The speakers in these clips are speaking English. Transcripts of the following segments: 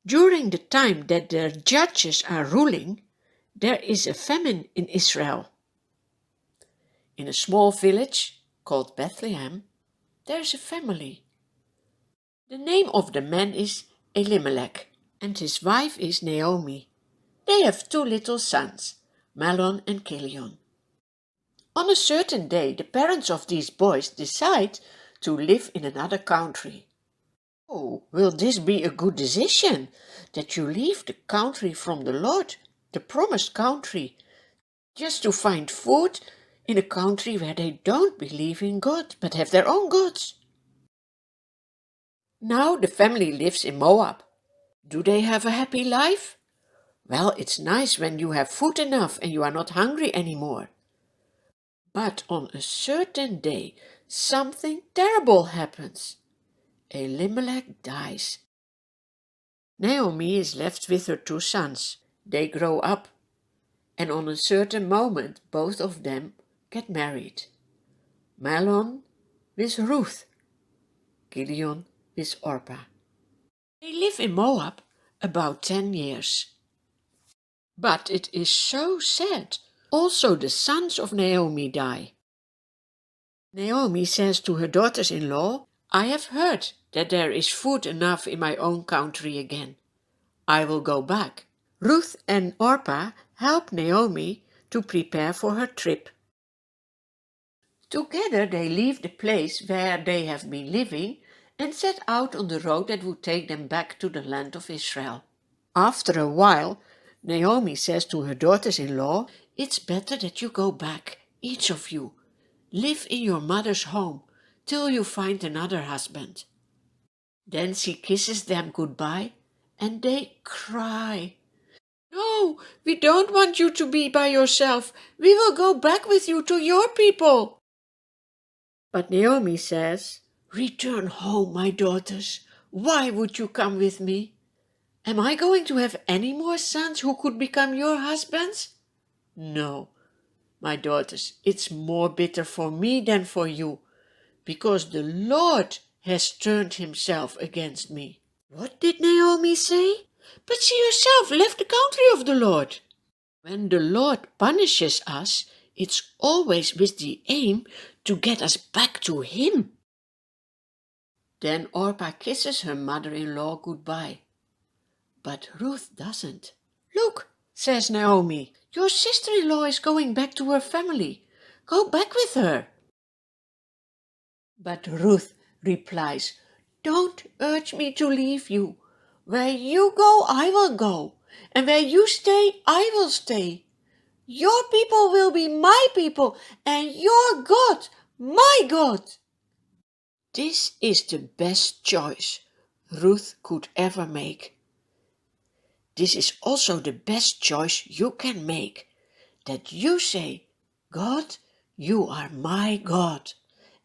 During the time that the judges are ruling, there is a famine in Israel. In a small village called Bethlehem, there is a family. The name of the man is Elimelech, and his wife is Naomi. They have 2 little sons, Mahlon and Chilion. On a certain day, the parents of these boys decide to live in another country. Oh, will this be a good decision, that you leave the country from the Lord, the promised country, just to find food in a country where they don't believe in God, but have their own gods? Now the family lives in Moab. Do they have a happy life? Well, it's nice when you have food enough and you are not hungry anymore. But on a certain day, something terrible happens. Elimelech dies. Naomi is left with her 2 sons. They grow up, and on a certain moment, both of them get married. Mahlon with Ruth, Gideon with Orpah. They live in Moab about 10 years. But it is so sad. Also the sons of Naomi die. Naomi says to her daughters-in-law, I have heard that there is food enough in my own country again. I will go back. Ruth and Orpah help Naomi to prepare for her trip. Together they leave the place where they have been living and set out on the road that would take them back to the land of Israel. After a while, Naomi says to her daughters-in-law, It's better that you go back, each of you. Live in your mother's home till you find another husband. Then she kisses them goodbye and they cry. No, we don't want you to be by yourself. We will go back with you to your people. But Naomi says, Return home, my daughters. Why would you come with me? Am I going to have any more sons who could become your husbands? No, my daughters, it's more bitter for me than for you, because the Lord has turned himself against me. What did Naomi say? But she herself left the country of the Lord. When the Lord punishes us, it's always with the aim to get us back to him. Then Orpah kisses her mother-in-law goodbye. But Ruth doesn't. Look, says Naomi, your sister-in-law is going back to her family. Go back with her. But Ruth replies, Don't urge me to leave you. Where you go, I will go, and where you stay, I will stay. Your people will be my people, and your God, my God. This is the best choice Ruth could ever make. This is also the best choice you can make, that you say, God, you are my God,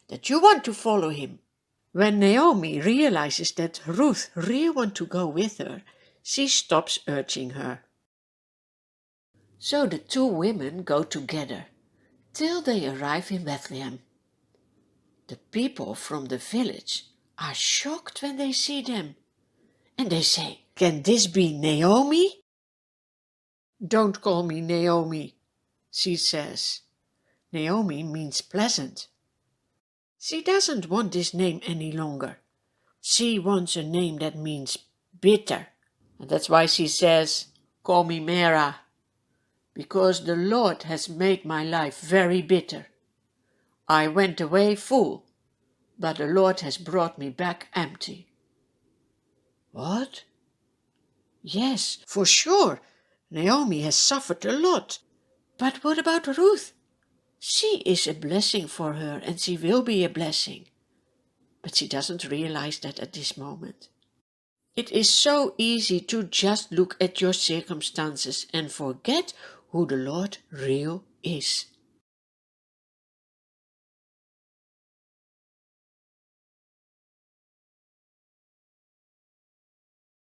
that you want to follow him. When Naomi realizes that Ruth really wants to go with her, she stops urging her. So the 2 women go together till they arrive in Bethlehem. The people from the village are shocked when they see them, and they say, Can this be Naomi? Don't call me Naomi, she says. Naomi means pleasant. She doesn't want this name any longer. She wants a name that means bitter. And that's why she says, Call me Mara, because the Lord has made my life very bitter. I went away full, but the Lord has brought me back empty. What? Yes, for sure. Naomi has suffered a lot. But what about Ruth? She is a blessing for her, and she will be a blessing. But she doesn't realize that at this moment. It is so easy to just look at your circumstances and forget who the Lord real is.